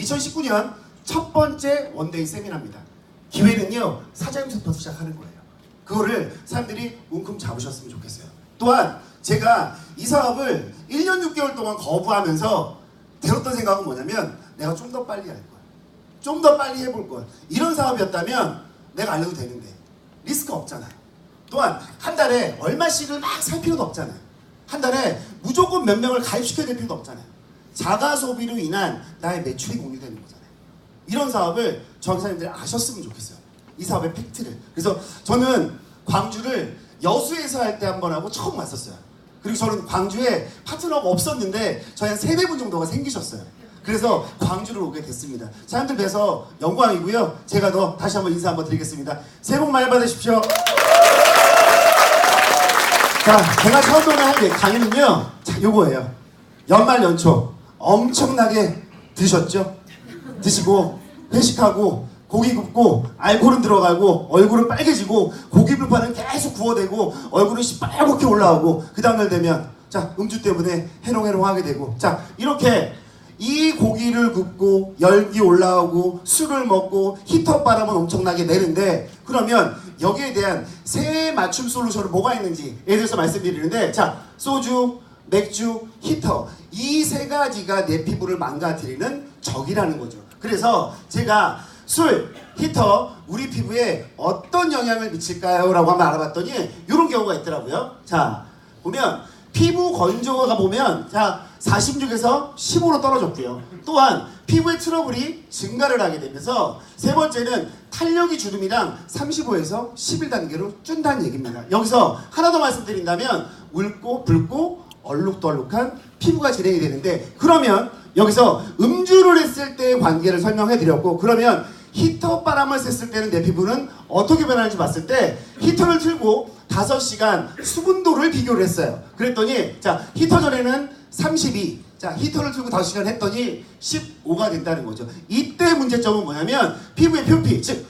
2019년 첫 번째 원데이 세미나입니다. 기회는요, 사장님부터 시작하는 거예요. 그거를 사람들이 움큼 잡으셨으면 좋겠어요. 또한 제가 이 사업을 1년 6개월 동안 거부하면서 들었던 생각은 뭐냐면 내가 좀 더 빨리 할 거야. 좀 더 빨리 해볼 거야. 이런 사업이었다면 내가 알려도 되는데 리스크 없잖아요. 또한 한 달에 얼마씩을 막 살 필요도 없잖아요. 한 달에 무조건 몇 명을 가입시켜야 될 필요도 없잖아요. 자가 소비로 인한 나의 매출이 공유되는 거잖아요. 이런 사업을 전사님들이 아셨으면 좋겠어요. 이 사업의 팩트를. 그래서 저는 광주를 여수에서 할 때 한 번 하고 처음 왔었어요. 그리고 저는 광주에 파트너가 없었는데 저희 한 3-4분 정도가 생기셨어요. 그래서 광주를 오게 됐습니다. 사람들 뵈서 영광이고요. 제가 더 다시 한번 인사 한번 드리겠습니다. 새해 복 많이 받으십시오. 자, 제가 처음 오늘 할 강의는요, 자, 요거예요. 연말 연초 엄청나게 드셨죠? 드시고 회식하고 고기 굽고 알코올은 들어가고 얼굴은 빨개지고 고기 불판은 계속 구워대고 얼굴은 시뻘겋게 올라오고 그 다음날 되면 자, 음주 때문에 해롱해롱하게 되고, 자, 이렇게 이 고기를 굽고 열기 올라오고 술을 먹고 히터 바람은 엄청나게 내는데, 그러면 여기에 대한 새 맞춤 솔루션은 뭐가 있는지 예를 들어서 말씀드리는데, 자, 소주, 맥주, 히터, 이 세 가지가 내 피부를 망가뜨리는 적이라는 거죠. 그래서 제가 술, 히터, 우리 피부에 어떤 영향을 미칠까요? 라고 한번 알아봤더니 이런 경우가 있더라고요. 자, 보면 피부 건조가 보면 자 46에서 15로 떨어졌고요. 또한 피부의 트러블이 증가를 하게 되면서 세 번째는 탄력이 주름이랑 35에서 11단계로 준다는 얘기입니다. 여기서 하나 더 말씀드린다면 묽고 붉고 얼룩덜룩한 피부가 진행이 되는데, 그러면 여기서 음주를 했을 때의 관계를 설명해 드렸고, 그러면 히터 바람을 쐈을 때는 내 피부는 어떻게 변하는지 봤을 때 히터를 틀고 5시간 수분도를 비교를 했어요. 그랬더니 자, 히터 전에는 32, 자, 히터를 틀고 5시간 했더니 15가 된다는 거죠. 이때 문제점은 뭐냐면 피부의 표피, 즉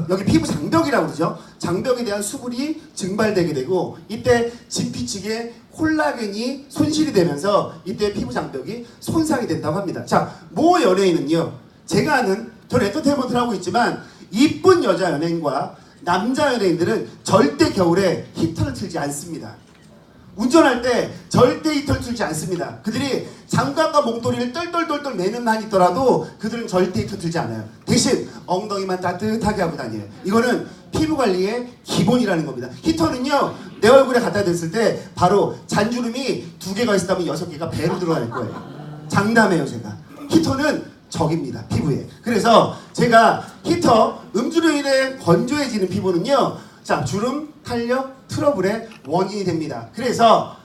여기 피부 장벽이라고 그러죠. 장벽에 대한 수분이 증발되게 되고, 이때 진피 측에 콜라겐이 손실이 되면서 이때 피부 장벽이 손상이 된다고 합니다. 자, 모 연예인은요, 제가 아는, 저는 엔터테인먼트를 하고 있지만 이쁜 여자 연예인과 남자 연예인들은 절대 겨울에 히터를 틀지 않습니다. 운전할 때 절대 히터를 틀지 않습니다. 그들이 장갑과 목도리를 떨떨떨떨 매는 한이 있더라도 그들은 절대 히터 틀지 않아요. 대신 엉덩이만 따뜻하게 하고 다녀요. 이거는 피부 관리의 기본이라는 겁니다. 히터는요, 내 얼굴에 갖다 댔을 때 바로 잔주름이 2개가 있었다면 6개가 배로 들어갈 거예요. 장담해요, 제가. 히터는 적입니다, 피부에. 그래서 제가 히터, 음주로 인해 건조해지는 피부는요, 자, 주름, 탄력, 트러블의 원인이 됩니다. 그래서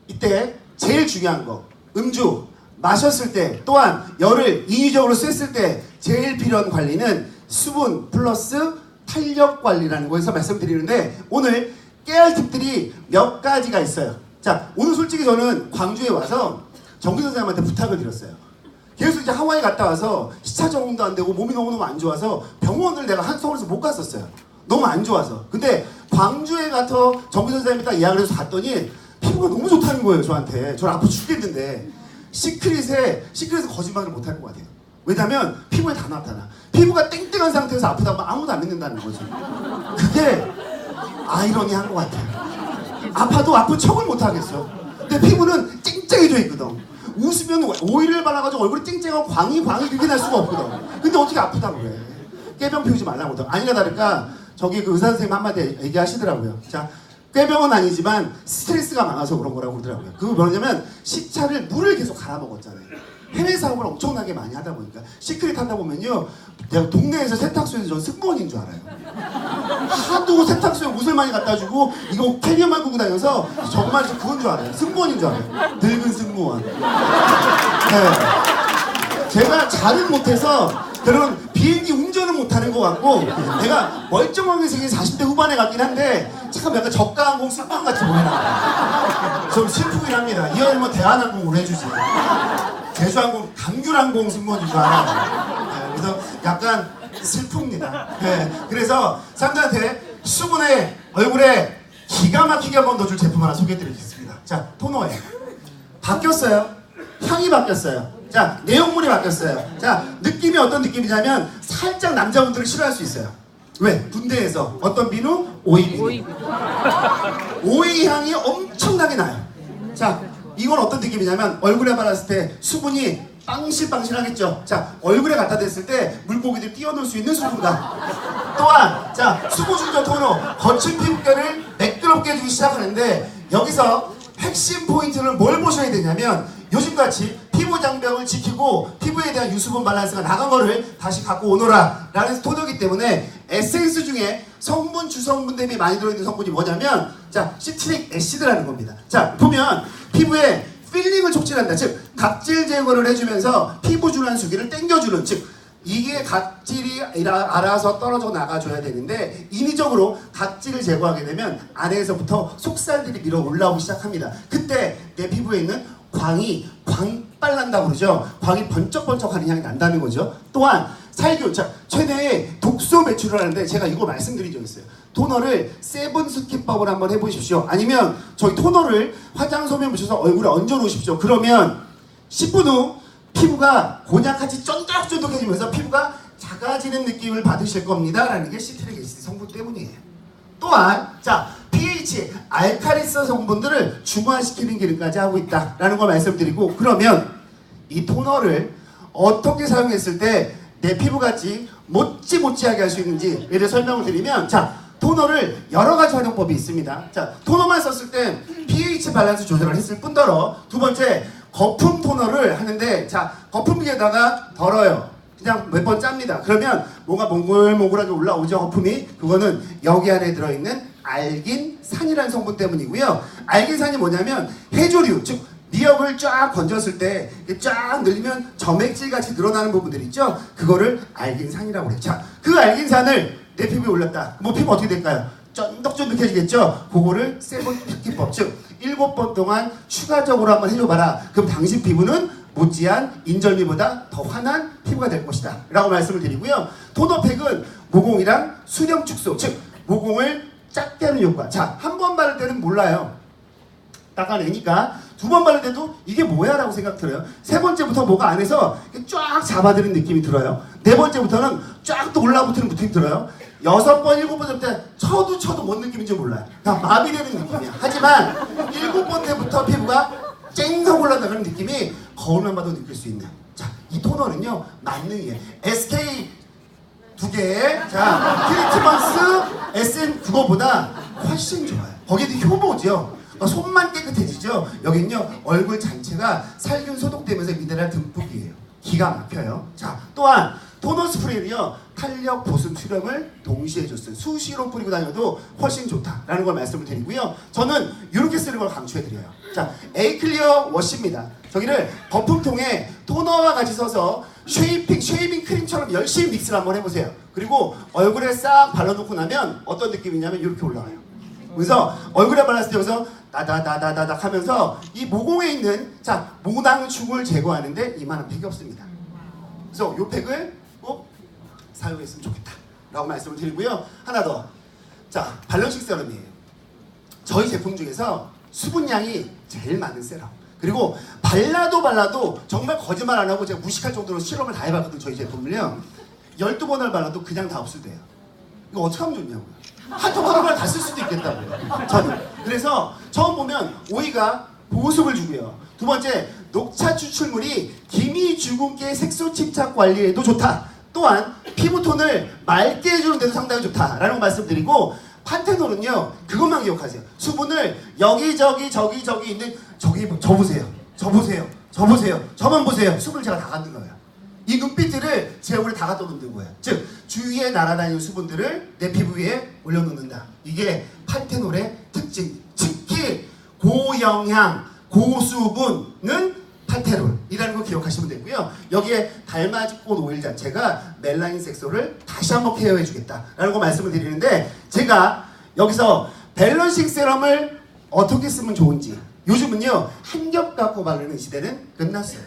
이때 제일 중요한 거, 음주 마셨을 때, 또한 열을 인위적으로 쐈을 때 제일 필요한 관리는 수분 플러스 탄력 관리라는 거에서 말씀드리는데, 오늘 깨알 팁들이 몇 가지가 있어요. 자, 오늘 솔직히 저는 광주에 와서 정기 선생님한테 부탁을 드렸어요. 계속 이제 하와이 갔다 와서 시차 적응도 안 되고 몸이 너무너무 안 좋아서 병원을 내가 서울에서 못 갔었어요. 너무 안 좋아서. 근데 광주에 가서 정기 선생님이 딱 이야기를 해서 갔더니 피부가 너무 좋다는 거예요, 저한테. 저는 아파 죽겠는데 시크릿에서 거짓말을 못 할 것 같아요. 왜냐면 피부에 다 나타나. 피부가 땡땡한 상태에서 아프다고 하면 아무도 안 믿는다는 거죠. 그게 아이러니한 것 같아요. 아파도 아픈 척을 못 하겠어. 근데 피부는 쨍쨍해져 있거든. 웃으면 오일을 발라가지고 얼굴이 쨍쨍하고 광이 그렇게 날 수가 없거든. 근데 어떻게 아프다고 그래. 꾀병 피우지 말라고 하거든. 아니나 다를까 저기 그 의사 선생님 한마디 얘기하시더라고요. 자, 꾀병은 아니지만 스트레스가 많아서 그런 거라고 그러더라고요. 그거 뭐냐면 식차를 물을 계속 갈아 먹었잖아요. 해외 사업을 엄청나게 많이 하다 보니까 시크릿 하다 보면요, 내가 동네에서 세탁소에서 전 승무원인 줄 알아요. 하도 세탁소에 옷을 많이 갖다 주고 이거 캐리어만 끄고 다녀서 정말 그건 줄 알아요. 승무원인 줄 알아요. 늙은 승무원. 네. 제가 잘은 못해서 그런 비행기 운전은 못하는 것 같고, 내가 멀쩡하게 생긴 40대 후반에 같긴 한데 참 약간 저가항공 승무원 같이 보이나. 좀 슬프긴 합니다. 이왕이면 대한항공으로 해주지. 제주항공, 강귤항공 승무원인 줄 알아요. 네, 그래서 약간 슬픕니다. 네, 그래서 사람들한테 수분에 얼굴에 기가 막히게 한번 넣어줄 제품 하나 소개해드리겠습니다. 자, 토너예요. 바뀌었어요. 향이 바뀌었어요. 자, 내용물이 바뀌었어요. 자, 느낌이 어떤 느낌이냐면 살짝 남자분들을 싫어할 수 있어요. 왜? 군대에서 어떤 비누? 오이 비누. 오이 향이 엄청나게 나요. 자, 이건 어떤 느낌이냐면 얼굴에 발랐을 때 수분이 빵실빵실하겠죠. 자, 얼굴에 갖다 댔을 때 물고기들 뛰어놀 수 있는 수분감. 또한 자, 수분 충전 토너 거친 피부결을 매끄럽게 해주기 시작하는데 여기서 핵심 포인트는 뭘 보셔야 되냐면 요즘같이 피부 장벽을 지키고 피부에 대한 유수분 밸런스가 나간 거를 다시 갖고 오너라 라는 토너이기 때문에 에센스 중에 성분 주성분 대비 많이 들어있는 성분이 뭐냐면 자, 시트릭 애시드라는 겁니다. 자, 보면 피부에 필링을 촉진한다. 즉 각질 제거를 해주면서 피부 준환 수기를 땡겨주는, 즉 이게 각질이 알아서 떨어져 나가줘야 되는데 인위적으로 각질을 제거하게 되면 안에서부터 속살들이 밀어 올라오기 시작합니다. 그때 내 피부에 있는 광이 광빨난다고 그러죠. 광이 번쩍번쩍하는 향이 난다는 거죠. 또한 살균, 자, 최대의 독소 배출을 하는데 제가 이거 말씀드린 적 있어요. 토너를 세븐 스킨법을 한번 해보십시오. 아니면 저희 토너를 화장솜에 묻혀서 얼굴에 얹어 놓으십시오. 그러면 10분 후 피부가 곤약같이 쫀득쫀득해지면서 피부가 작아지는 느낌을 받으실 겁니다. 라는 게 시트릭 애시드 성분 때문이에요. 또한 자, pH, 알칼리스 성분들을 중화시키는 기능까지 하고 있다 라는 걸 말씀드리고, 그러면 이 토너를 어떻게 사용했을 때 내 피부같이 모찌모찌하게 할 수 있는지 예를 설명을 드리면, 자, 토너를 여러 가지 활용법이 있습니다. 자, 토너만 썼을 때 pH 밸런스 조절을 했을 뿐더러 두 번째, 거품 토너를 하는데 자, 거품기에다가 덜어요. 그냥 몇 번 짭니다. 그러면 뭔가 몽글몽글하게 올라오죠, 거품이. 그거는 여기 안에 들어있는 알긴산이라는 성분 때문이고요. 알긴산이 뭐냐면 해조류, 즉 미역을 쫙 건졌을 때 쫙 늘리면 점액질 같이 늘어나는 부분들 있죠. 그거를 알긴산이라고 그래요. 자, 그 알긴산을 내 피부에 올렸다. 뭐 피부 어떻게 될까요? 쫀득쫀득해지겠죠. 그거를 세븐 스킨법, 즉 7번 동안 추가적으로 한번 해줘봐라. 그럼 당신 피부는 못지한 인절미보다 더 환한 피부가 될 것이다 라고 말씀을 드리고요. 토너팩은 모공이랑 수렴 축소, 즉 모공을 작게 하는 효과. 자, 한 번 바를 때는 몰라요. 닦아내니까 두 번 바를 때도 이게 뭐야 라고 생각 들어요. 세 번째부터 뭐가 안에서 쫙 잡아드는 느낌이 들어요. 네 번째부터는 쫙 또 올라붙는 느낌이 들어요. 6번, 7번 때 쳐도 뭔 느낌인지 몰라요. 다 마비되는 느낌이야. 하지만 7번 때부터 피부가 쨍ha고 올라가는 느낌이 거울만 봐도 느낄 수 있는, 자, 이 토너는요 만능이에요. SK 2개, 자, 트리트먼스 SN 그거보다 훨씬 좋아요. 거기도 효모죠. 손만 깨끗해지죠. 여긴요 얼굴 전체가 살균 소독되면서 미네랄 듬뿍이에요. 기가 막혀요. 자, 또한 토너 스프레이는요 탄력 보습 수렴을 동시에 해줬어요. 수시로 뿌리고 다녀도 훨씬 좋다라는 걸 말씀을 드리고요. 저는 이렇게 쓰는 걸 강추해드려요. 자, 에이클리어 워시입니다. 저기를 거품통에 토너와 같이 써서 쉐이빙 크림처럼 열심히 믹스를 한번 해보세요. 그리고 얼굴에 싹 발라놓고 나면 어떤 느낌이냐면 이렇게 올라와요. 그래서 얼굴에 발랐을 때 여기서 다다다다닥 하면서 이 모공에 있는 자, 모낭충을 제거하는데 이만한 팩이 없습니다. 그래서 이 팩을 꼭 사용했으면 좋겠다 라고 말씀을 드리고요. 하나 더, 자, 발렌식 세럼이에요. 저희 제품 중에서 수분량이 제일 많은 세럼, 그리고 발라도 정말 거짓말 안 하고 제가 무식할 정도로 실험을 다 해봤거든요. 저희 제품을요 12번을 발라도 그냥 다 흡수돼요. 이거 어떻게 하면 좋냐고요. 한 통 하루만 다 쓸 수도 있겠다고요. 저는 그래서 처음 보면 오이가 보습을 주고요. 두 번째, 녹차 추출물이 기미 주근깨 색소 침착 관리에도 좋다. 또한 피부톤을 맑게 해주는 데도 상당히 좋다라는 거 말씀드리고, 판테놀은요 그것만 기억하세요. 수분을 여기저기 있는 저 보세요. 저만 보세요. 수분을 제가 다 갖는 거예요. 이 눈빛들을 제 얼굴에 다 갖다 놓는 거예요. 즉 주위에 날아다니는 수분들을 내 피부 위에 올려놓는다. 이게 판테놀의 특징. 특히 고영양 고수분은 판테놀이라는 걸 기억하시면 되고요. 여기에 달맞이꽃 오일 자체가 멜라닌 색소를 다시 한번 케어해 주겠다라는 거 말씀을 드리는데, 제가 여기서 밸런싱 세럼을 어떻게 쓰면 좋은지, 요즘은요 한 겹 갖고 바르는 시대는 끝났어요.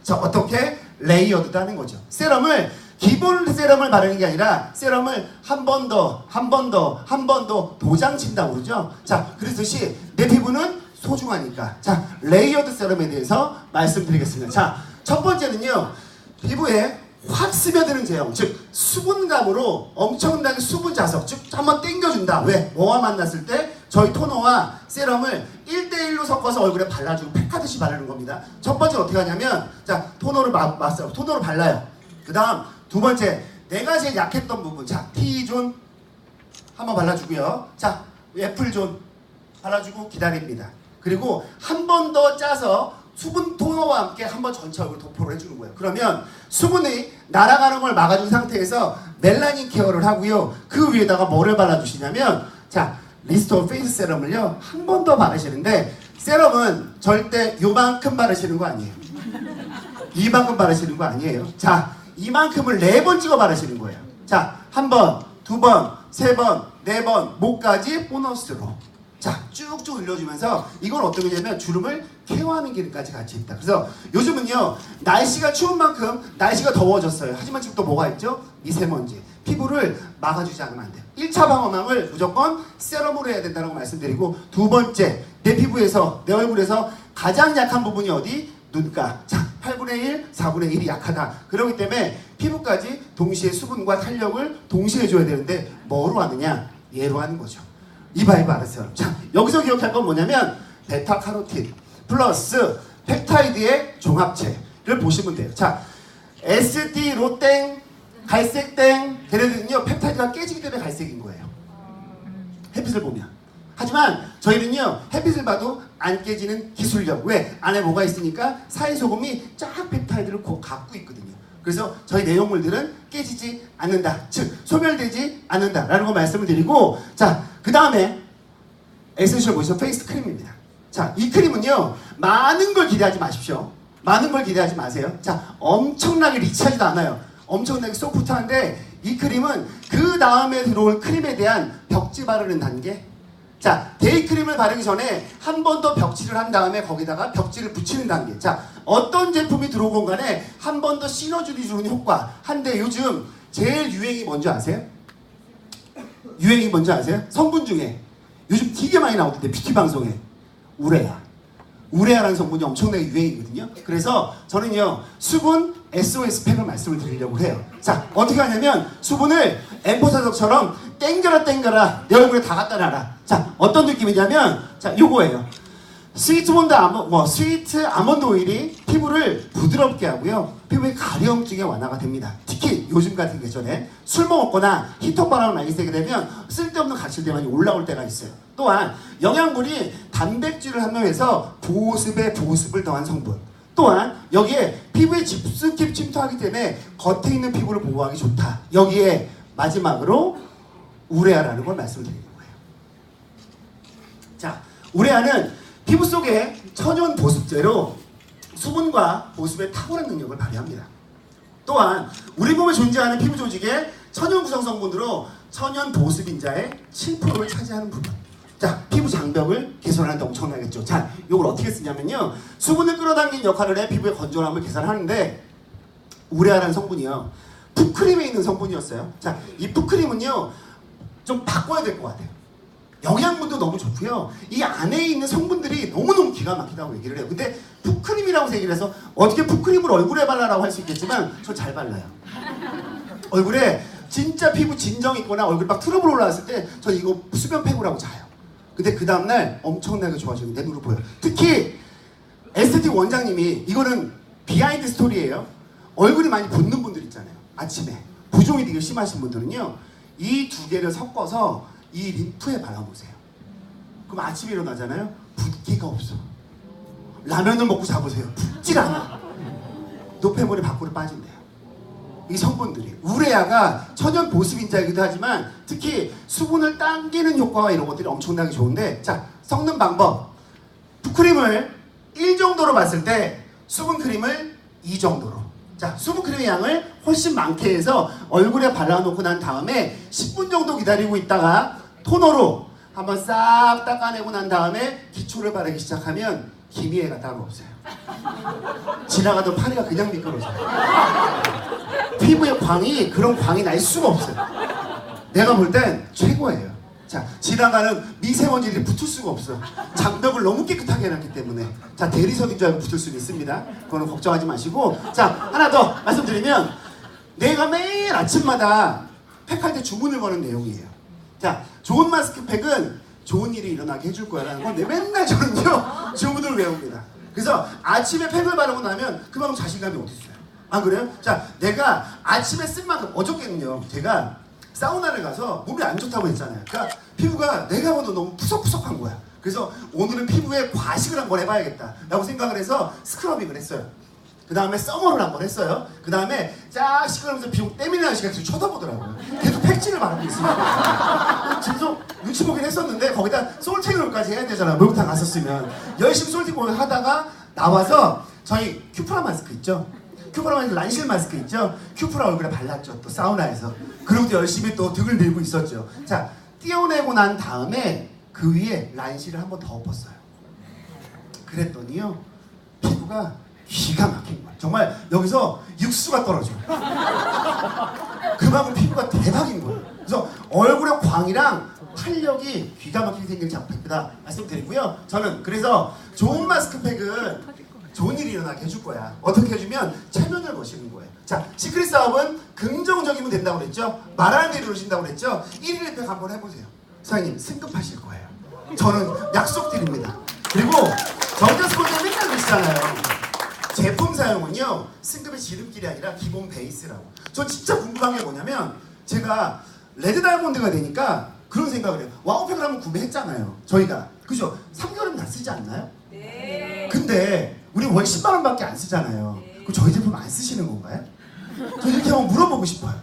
자, 어떻게? 레이어드도 하는 거죠. 세럼을 기본 세럼을 바르는 게 아니라 세럼을 한 번 더 도장 친다고 그러죠. 자, 그렇듯이 내 피부는 소중하니까 자, 레이어드 세럼에 대해서 말씀드리겠습니다. 자, 첫 번째는요, 피부에 확 스며드는 제형, 즉 수분감으로 엄청나게 수분 자석, 즉 한번 땡겨준다. 왜? 뭐와 만났을 때 저희 토너와 세럼을 1대1로 섞어서 얼굴에 발라주고 팩하듯이 바르는 겁니다. 첫 번째 어떻게 하냐면, 자, 토너로 발라요. 그 다음 두 번째, 내가 제일 약했던 부분, 자, T존 한번 발라주고요. 자, 애플존 발라주고 기다립니다. 그리고 한 번 더 짜서 수분 토너와 함께 한번 전체 얼굴 도포를 해주는 거예요. 그러면 수분이 날아가는 걸 막아준 상태에서 멜라닌 케어를 하고요. 그 위에다가 뭐를 발라주시냐면, 자, 리스토어 페이스 세럼을요 한 번 더 바르시는데, 세럼은 절대 요만큼 바르시는 거 아니에요. 이만큼 바르시는 거 아니에요. 자, 이만큼을 4번 찍어 바르시는 거예요. 자, 한 번, 두 번, 세 번, 네 번, 목까지 보너스로. 자, 쭉쭉 올려주면서, 이건 어떤 거냐면 주름을 케어하는 기능까지 같이 있다. 그래서 요즘은요, 날씨가 추운 만큼 날씨가 더워졌어요. 하지만 지금 또 뭐가 있죠? 미세먼지. 피부를 막아주지 않으면 안 돼요. 1차 방어망을 무조건 세럼으로 해야 된다고 말씀드리고, 두 번째, 내 피부에서, 내 얼굴에서 가장 약한 부분이 어디? 눈가. 자, 8분의 1, 4분의 1이 약하다. 그렇기 때문에 피부까지 동시에 수분과 탄력을 동시에 줘야 되는데, 뭐로 하느냐? 얘로 하는 거죠. 이바이바 알았어요. 자, 여기서 기억할 건 뭐냐면 베타카로틴 플러스 펩타이드의 종합체를 보시면 돼요. 자, SD 로땡 갈색땡 걔네들은요 펩타이드가 깨지기 때문에 갈색인 거예요. 햇빛을 보면. 하지만 저희는요 햇빛을 봐도 안 깨지는 기술력. 왜? 안에 뭐가 있으니까 사이소금이 쫙 펩타이드를 갖고 있거든요. 그래서 저희 내용물들은 깨지지 않는다. 즉 소멸되지 않는다라는 거 말씀을 드리고, 자, 그 다음에 에센셜 모이스처 페이스 크림입니다. 자, 이 크림은요 많은 걸 기대하지 마십시오. 많은 걸 기대하지 마세요. 자, 엄청나게 리치하지도 않아요. 엄청나게 소프트한데, 이 크림은 그 다음에 들어올 크림에 대한 벽지 바르는 단계. 자, 데이크림을 바르기 전에 한 번 더 벽지를 한 다음에 거기다가 벽지를 붙이는 단계. 자, 어떤 제품이 들어오건 간에 한 번 더 시너지를 주는 효과. 한데 요즘 제일 유행이 뭔지 아세요? 유행이 뭔지 아세요? 성분 중에 요즘 되게 많이 나오던데, 뷰티 방송에. 우레아. 우레아라는 성분이 엄청나게 유행이거든요. 그래서 저는요 수분 SOS 팩을 말씀을 드리려고 해요. 자, 어떻게 하냐면 수분을 엠포사석처럼 땡겨라 내 얼굴에 다 갖다 놔라. 자, 어떤 느낌이냐면, 자, 요거예요. 스위트 아몬드 오일이 피부를 부드럽게 하고요, 피부의 가려움증의 완화가 됩니다. 특히 요즘 같은 계절에 술 먹었거나 히터바람을 많이 쐬게 되면 쓸데없는 각질들이 올라올 때가 있어요. 또한 영양분이 단백질을 함유해서 보습에 보습을 더한 성분. 또한 여기에 피부에 깊숙이 침투하기 때문에 겉에 있는 피부를 보호하기 좋다. 여기에 마지막으로 우레아라는 걸 말씀드리는 거예요. 자, 우레아는 피부 속에 천연 보습제로 수분과 보습의 탁월한 능력을 발휘합니다. 또한 우리 몸에 존재하는 피부 조직의 천연 구성 성분으로 천연 보습인자의 7%를 차지하는 부분. 자, 피부 장벽을 개선하는데 엄청나겠죠. 자, 이걸 어떻게 쓰냐면요, 수분을 끌어당기는 역할을 해 피부의 건조함을 개선하는데, 우레아라는 성분이요 풋크림에 있는 성분이었어요. 자, 이 풋크림은요 좀 바꿔야 될 것 같아요. 영양분도 너무 좋고요, 이 안에 있는 성분들이 너무너무 기가 막히다고 얘기를 해요. 근데 풋크림이라고 얘기를 해서 어떻게 풋크림을 얼굴에 발라라고 할 수 있겠지만, 저 잘 발라요. 얼굴에 진짜 피부 진정 있거나 얼굴 막 트러블 올라왔을 때 저 이거 수면팩으로 하고 자요. 근데 그 다음날 엄청나게 좋아져요. 내 눈으로 보여. 특히 에스테틱 원장님이, 이거는 비하인드 스토리예요. 얼굴이 많이 붓는 분들 있잖아요. 아침에 부종이 되게 심하신 분들은요 이 두 개를 섞어서 이 림프에 발라보세요. 그럼 아침에 일어나잖아요, 붓기가 없어. 라면을 먹고 자보세요, 붓질 않아. 노폐물이 밖으로 빠진대요. 이 성분들이. 우레아가 천연 보습인자이기도 하지만 특히 수분을 당기는 효과와 이런 것들이 엄청나게 좋은데, 자, 섞는 방법. 풋크림을 1 정도로 봤을 때 수분크림을 2 정도로. 자, 수분크림의 양을 훨씬 많게 해서 얼굴에 발라놓고 난 다음에 10분 정도 기다리고 있다가 토너로 한번 싹 닦아내고 난 다음에 기초를 바르기 시작하면 기미애가 따로 없어요. 지나가던 파리가 그냥 미끄러져요. 피부에 그런 광이 날 수가 없어요. 내가 볼 땐 최고예요. 자, 지나가는 미세먼지들이 붙을 수가 없어. 장벽을 너무 깨끗하게 해놨기 때문에. 자, 대리석인 줄 알고 붙을 수는 있습니다. 그거는 걱정하지 마시고. 자, 하나 더 말씀드리면 내가 매일 아침마다 팩할 때 주문을 거는 내용이에요. 자, 좋은 마스크팩은 좋은 일이 일어나게 해줄 거라는 건 맨날 저는요 주문을 외웁니다. 그래서 아침에 팩을 바르고 나면 그만큼 자신감이 어디 있어요? 안 그래요? 자, 내가 아침에 쓴 만큼 어저께는요 제가 사우나를 가서 몸이 안 좋다고 했잖아요. 그러니까 피부가 내가 봐도 너무 푸석푸석한 거야. 그래서 오늘은 피부에 과식을 한번 해봐야겠다 라고 생각을 해서 스크러빙을 했어요. 그 다음에 서머를 한번 했어요. 그 다음에 쫙 시끄러면서 비용 때미는 아저씨가 계속 쳐다보더라고요. 계속 팩질을 바르고 있으니까. 지금 눈치 보긴 했었는데 거기다 솔팅롤까지 해야 되잖아. 목욕탕 갔었으면. 열심히 솔팅롤 하다가 나와서 저희 큐프라 마스크 있죠? 큐프라 마스크 란실 마스크 있죠? 큐프라 얼굴에 발랐죠. 또 사우나에서. 그리고 또 열심히 또 등을 밀고 있었죠. 자, 띄어내고 난 다음에 그 위에 란실을 한번 더 엎었어요. 그랬더니요 피부가 기가 막힌 거야. 정말 여기서 육수가 떨어져. 그만큼 피부가 대박인 거예요. 그래서 얼굴의 광이랑 탄력이 기가 막히게 생긴 작품이다 말씀드리고요. 저는 그래서 좋은 마스크팩은 좋은 일이 일어나게 해줄 거야. 어떻게 해주면 체면을 거시는 거예요. 자, 시크릿 사업은 긍정적이면 된다고 그랬죠? 말하는 대로 이루어진다고 그랬죠? 1일 1팩 한번 해보세요. 사장님 승급하실 거예요. 저는 약속드립니다. 그리고 정자스포츠 맨날 그러시잖아요. 제품 사용은요 승급의 지름길이 아니라 기본 베이스라고. 전 진짜 궁금한 게 뭐냐면 제가 레드 다이아몬드가 되니까 그런 생각을 해요. 와우팩을 한번 구매했잖아요 저희가. 그죠? 3개월이면 다 쓰지 않나요? 네. 근데 우리 월 10만 원밖에 안 쓰잖아요. 네. 그럼 저희 제품 안 쓰시는 건가요? 저 이렇게 한번 물어보고 싶어요.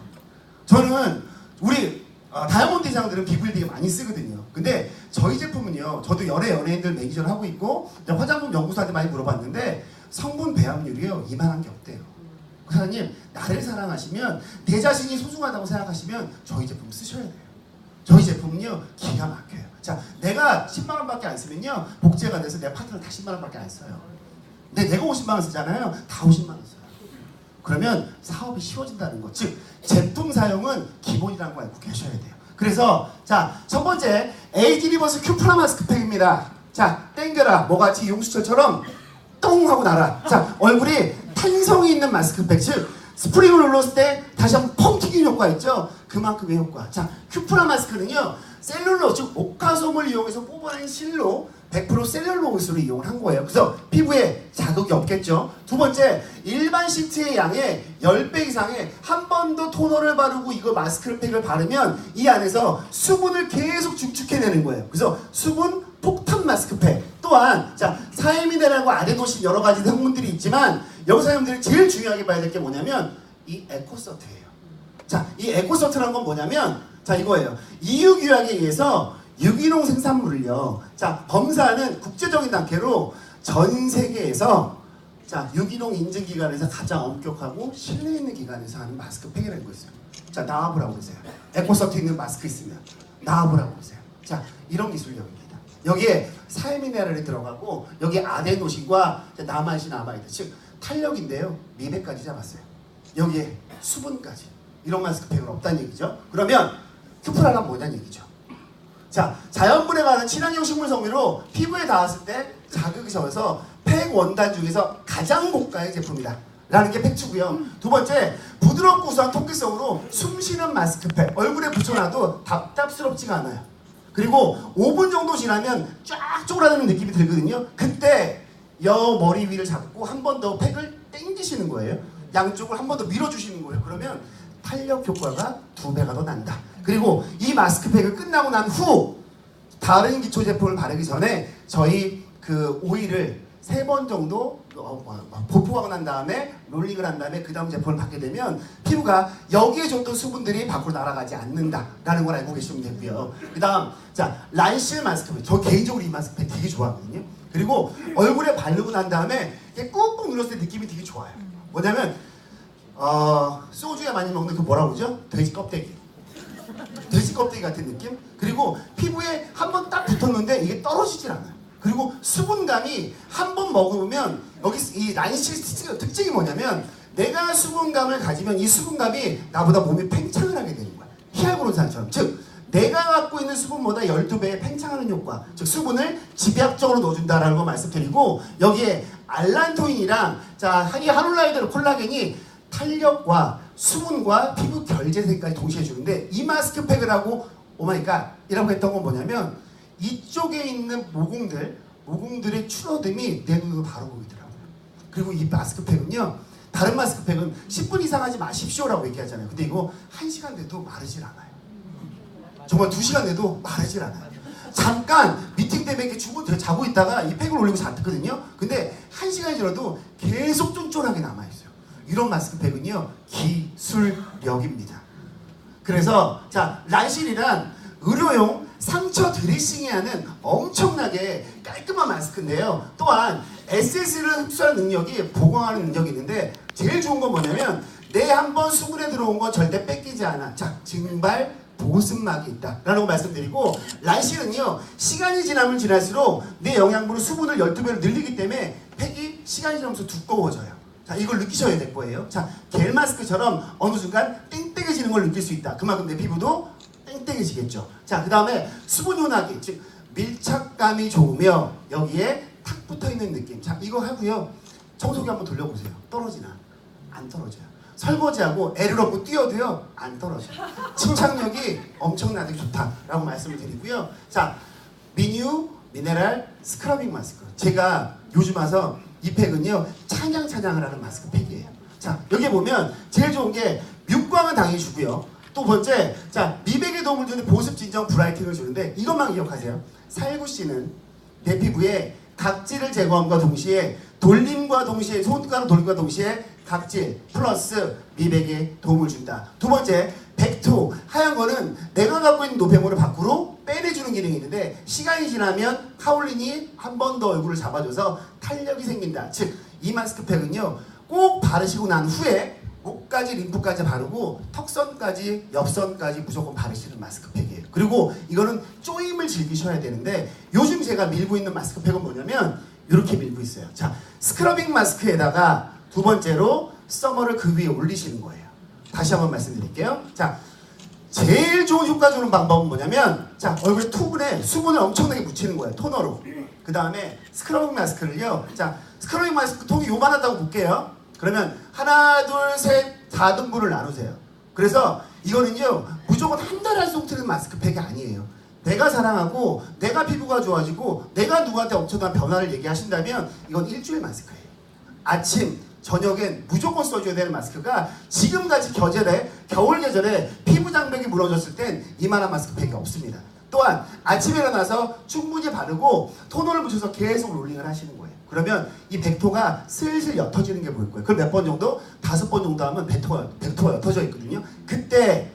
저는 우리 다이아몬드 이상들은 비브를 되게 많이 쓰거든요. 근데 저희 제품은요 저도 여러 연예인들 매니저를 하고 있고 화장품 연구소한테 많이 물어봤는데 성분 배합률이요 이만한 게 없대요. 사장님 나를 사랑하시면 내 자신이 소중하다고 생각하시면 저희 제품 쓰셔야 돼요. 저희 제품은요 기가 막혀요. 자, 내가 10만 원밖에 안 쓰면요 복제가 돼서 내 파트너 다 10만 원밖에 안 써요. 근데 내가 50만 원 쓰잖아요. 다 50만 원 써요. 그러면 사업이 쉬워진다는 거. 즉 제품 사용은 기본이라는 거 알고 계셔야 돼요. 그래서 자, 첫 번째 AD 리버스 큐프라 마스크팩입니다. 자, 땡겨라. 뭐같이 용수철처럼 똥 하고 날아. 자, 얼굴이 탄성이 있는 마스크팩. 즉 스프링을 눌렀을 때 다시 한번 펑 튀기는 효과 있죠? 그만큼의 효과. 자, 큐프라 마스크는요 셀룰로 즉 목화솜을 이용해서 뽑아낸 실로 100% 셀룰로스로 이용을 한 거예요. 그래서 피부에 자극이 없겠죠. 두 번째, 일반 시트의 양의 10배 이상의 한 번 더 토너를 바르고 이거 마스크팩을 바르면 이 안에서 수분을 계속 축축해내는 거예요. 그래서 수분 폭탄 마스크팩. 또한 자, 사이미네랄과 아데노신 여러 가지 성분들이 있지만 여기서 여러분들이 제일 중요하게 봐야 될 게 뭐냐면 이 에코서트예요. 자, 이 에코서트라는 건 뭐냐면 자, 이거예요. 이유규약에 의해서 유기농 생산물을요 자, 검사하는 국제적인 단계로 전 세계에서 자, 유기농 인증기관에서 가장 엄격하고 신뢰 있는 기관에서 하는 마스크팩이라는 거 있어요. 자, 나와보라고 그러세요. 에코서트 있는 마스크 있으면 나와보라고 그러세요. 자, 이런 기술력입니다. 여기에 사이미네랄이 들어가고 여기에 아데노신과 나만신 아마이드 즉 탄력인데요 미백까지 잡았어요. 여기에 수분까지. 이런 마스크팩은 없다는 얘기죠. 그러면 큐프라가 뭐냐는 얘기죠. 자, 자연분해 가는 친환경 식물 섬유로 피부에 닿았을 때 자극이 적어서 팩 원단 중에서 가장 고가의 제품이다 라는 게 팩트고요. 두 번째, 부드럽고 우수한 통기성으로 숨쉬는 마스크팩. 얼굴에 붙여놔도 답답스럽지가 않아요. 그리고 5분 정도 지나면 쫙 쪼그라드는 느낌이 들거든요. 그때 여 머리 위를 잡고 한 번 더 팩을 당기시는 거예요. 양쪽을 한 번 더 밀어주시는 거예요. 그러면 탄력 효과가 2배가 더 난다. 그리고 이 마스크팩을 끝나고 난 후 다른 기초 제품을 바르기 전에 저희 그 오일을 3번 정도 보폭하고 난 다음에 롤링을 한 다음에 그 다음 제품을 받게 되면 피부가 여기에 줬던 수분들이 밖으로 날아가지 않는다라는 걸 알고 계시면 되고요. 그 다음 자, 란실 마스크팩. 저 개인적으로 이 마스크팩 되게 좋아하거든요. 그리고 얼굴에 바르고 난 다음에 이게 꾹꾹 눌렀을 때 느낌이 되게 좋아요. 뭐냐면 소주에 많이 먹는 그 뭐라고 그러죠? 돼지 껍데기. 돼지 껍데기 같은 느낌? 그리고 피부에 한 번 딱 붙었는데 이게 떨어지질 않아요. 그리고 수분감이 한 번 먹으면 여기 이 란실 특징이 뭐냐면 내가 수분감을 가지면 이 수분감이 나보다 몸이 팽창을 하게 되는 거야. 히알루론산처럼. 즉 내가 갖고 있는 수분보다 12배의 팽창하는 효과, 즉 수분을 집약적으로 넣어준다라는 거 말씀드리고, 여기에 알란토인이랑 이 하룰라이드 콜라겐이 탄력과 수분과 피부 결재생까지 동시에 주는데, 이 마스크팩을 하고 오마이갓 이라고 했던 건 뭐냐면, 이쪽에 있는 모공들의 추러듦이 내 눈으로 바로 보이더라고요. 그리고 이 마스크팩은요, 다른 마스크팩은 10분 이상 하지 마십시오라고 얘기하잖아요. 근데 이거 1시간 돼도 마르질 않아요. 정말 2시간 돼도 마르질 않아요. 잠깐 미팅 때문에 이렇게 자고 있다가 이 팩을 올리고 잤거든요. 근데 1시간이 지나도 계속 쫀쫀하게 남아있어요. 이런 마스크팩은요, 기술력입니다. 그래서 란실이란 의료용 상처 드레싱이 하는 엄청나게 깔끔한 마스크인데요. 또한 SS를 흡수하는 능력이 보강하는 능력이 있는데, 제일 좋은 건 뭐냐면 내 한번 수분에 들어온 건 절대 뺏기지 않아. 증발 보습막이 있다 라는 거 말씀드리고, 란실은요 시간이 지나면 지날수록 내 영양분을 수분을 12배로 늘리기 때문에 팩이 시간이 지나면서 두꺼워져요. 이걸 느끼셔야 될 거예요. 겔 마스크처럼 어느 순간 땡땡해지는 걸 느낄 수 있다. 그만큼 내 피부도 땡땡해지겠죠. 그 다음에 수분 혼하기, 즉 밀착감이 좋으며 여기에 탁 붙어있는 느낌. 이거 하고요, 청소기 한번 돌려보세요. 떨어지나? 안 떨어져요. 설거지하고 애를 얻고 뛰어도요, 안 떨어져요. 침착력이 엄청나게 좋다라고 말씀을 드리고요. 미뉴 미네랄 스크러빙 마스크, 제가 요즘 와서 이 팩은요 찬양을 하는 마스크팩이에요. 여기 보면 제일 좋은 게 뮤광은 당연히 주고요, 또 번째 미백에 도움을 주는 보습 진정 브라이팅을 주는데, 이것만 기억하세요. 살구씨는 내 피부에 각질을 제거함과 동시에 손가락 돌림과 동시에 각질 플러스 미백에 도움을 준다. 두 번째, 백토, 하얀 거는 내가 갖고 있는 노폐물을 밖으로 빼내주는 기능이 있는데, 시간이 지나면 카올린이 한 번 더 얼굴을 잡아줘서 탄력이 생긴다. 즉 이 마스크팩은요 꼭 바르시고 난 후에 목까지 림프까지 바르고 턱선까지 옆선까지 무조건 바르시는 마스크팩이에요. 그리고 이거는 쪼임을 즐기셔야 되는데, 요즘 제가 밀고 있는 마스크팩은 뭐냐면 이렇게 밀고 있어요. 스크러빙 마스크에다가 두 번째로 써머를 그 위에 올리시는 거예요. 다시 한번 말씀드릴게요. 제일 좋은 효과 주는 방법은 뭐냐면, 얼굴 투분에 수분을 엄청나게 묻히는 거예요, 토너로. 그 다음에 스크러빙 마스크를요, 스크러빙 마스크 통이 요만하다고 볼게요. 그러면 하나, 둘, 셋, 4등분을 나누세요. 그래서 이거는요 무조건 한 달에 한 송 트는 마스크팩이 아니에요. 내가 사랑하고 내가 피부가 좋아지고 내가 누구한테 엄청난 변화를 얘기하신다면 이건 일주일 마스크예요. 아침, 저녁엔 무조건 써줘야 되는 마스크가, 지금같이 겨울 계절에 피부 장벽이 무너졌을 땐 이만한 마스크팩이 없습니다. 또한 아침에 일어나서 충분히 바르고 토너를 묻혀서 계속 롤링을 하시는 거예요. 그러면 이 백토가 슬슬 옅어지는 게 보일 거예요. 그걸 몇 번 정도? 5번 정도 하면 백토가 옅어져 있거든요. 그때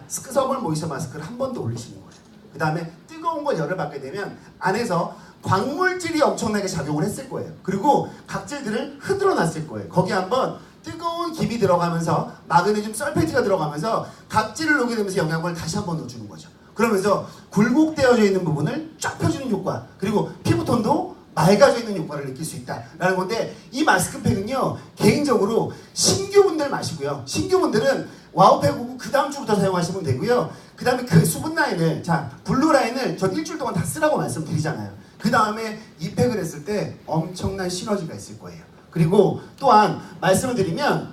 써멀 모이스처 마스크를 한 번 더 올리시는 거예요. 그 다음에 뜨거운 걸 열을 받게 되면 안에서 광물질이 엄청나게 작용을 했을 거예요. 그리고 각질들을 흔들어 놨을 거예요. 거기 한번 뜨거운 김이 들어가면서 마그네슘 설페이트가 들어가면서 각질을 녹게 되면서 영양분을 다시 한번 넣어주는 거죠. 그러면서 굴곡되어져 있는 부분을 쫙 펴주는 효과, 그리고 피부톤도 맑아져 있는 효과를 느낄 수 있다라는 건데, 이 마스크팩은요 개인적으로 신규분들 마시고요, 신규분들은 와우팩 오고 그 다음 주부터 사용하시면 되고요. 그 다음에 그 수분 라인을, 블루 라인을 전 일주일 동안 다 쓰라고 말씀드리잖아요. 그 다음에 이 팩을 했을 때 엄청난 시너지가 있을 거예요. 그리고 또한 말씀을 드리면,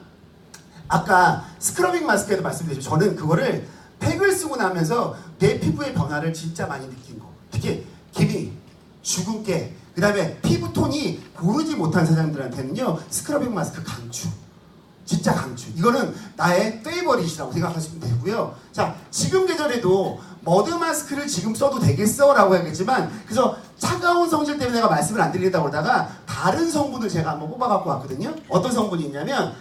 아까 스크러빙 마스크에도 말씀드렸죠. 저는 그거를 팩을 쓰고 나면서 내 피부의 변화를 진짜 많이 느낀 거, 특히 기미, 주근깨, 그 다음에 피부톤이 고르지 못한 사람들한테는요 스크러빙 마스크 강추, 진짜 강추. 이거는 나의 페이버릿이라고 생각하시면 되고요. 지금 계절에도 머드 마스크를 지금 써도 되겠어? 라고 하겠지만, 그래서 차가운 성질 때문에 내가 말씀을 안 드리려고 하다가 다른 성분을 제가 한번 뽑아갖고 왔거든요. 어떤 성분이 있냐면,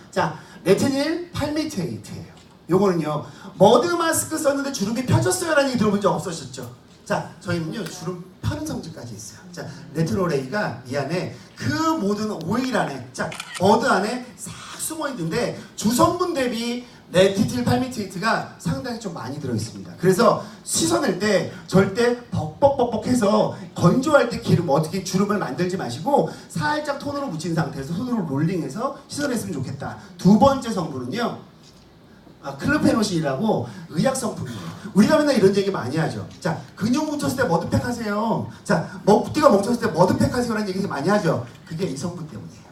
레티닐 팔미테이트예요. 요거는요 머드 마스크 썼는데 주름이 펴졌어요 라는 얘기 들어본 적 없으셨죠? 저희는요 주름 펴는 성질까지 있어요. 레트로레이가 이 안에 그 모든 오일 안에, 머드 안에 싹 숨어 있는데 주성분 대비 레티틸 팔미테이트가 상당히 좀 많이 들어있습니다. 그래서 씻어낼 때 절대 벅벅벅벅해서 건조할 때 기름, 어떻게 주름을 만들지 마시고 살짝 톤으로 묻힌 상태에서 손으로 롤링해서 씻어냈으면 좋겠다. 두 번째 성분은요 클로페노신이라고 의약 성품이에요. 우리가 맨날 이런 얘기 많이 하죠. 자, 근육 뭉쳤을 때 머드팩 하세요. 자, 머리가 뭉쳤을 때 머드팩 하세요라는 얘기 많이 하죠. 그게 이 성분 때문이에요.